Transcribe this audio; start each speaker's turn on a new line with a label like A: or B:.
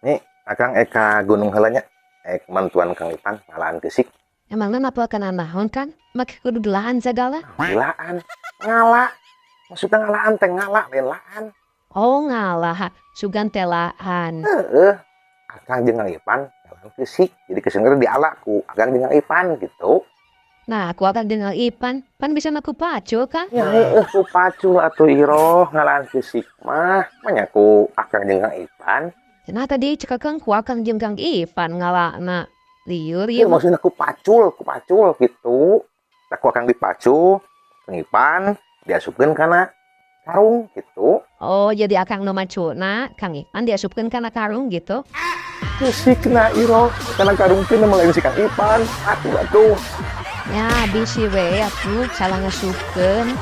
A: Nih, Akang Eka Gunung Helanya. Mantuan Kang Ipan, ngalaan gesik.
B: Emangnya apa kena naon kan? Make kudu delahan segala?
A: Gilaan. Ngala. Maksudnya ngalaan teh ngala, lain laan.
B: Oh ngalah, sugan telahan.
A: Heeh. Akang jeung Kang Ipan, ngalaan gesik. Jadi kesengernya diala ku Akang jeung Kang Ipan gitu.
B: Nah, aku akan dengar Ipan. Pan bisa aku pacu kan?
A: Ya heeh ku pacul atuh Iroh ngalaan gesik mah. Manya ku Akang jeung Kang Ipan.
B: Nah tadi cekakang ku akan jeung Kang Ipan ngalana. Liur
A: Iya
B: ieu mah.
A: maksudnya ku pacul gitu. Aku akan dipacu, Kang Ipan, diasupkeun kana karung gitu.
B: Oh, jadi akang nu macuna, Kang Ipan diasupkeun kana karung gitu.
A: Gesikna Iroh, kana karung teh lain si Kang Ipan. Atuh.
B: Ya, bisi we atuh salah ngasupkeun.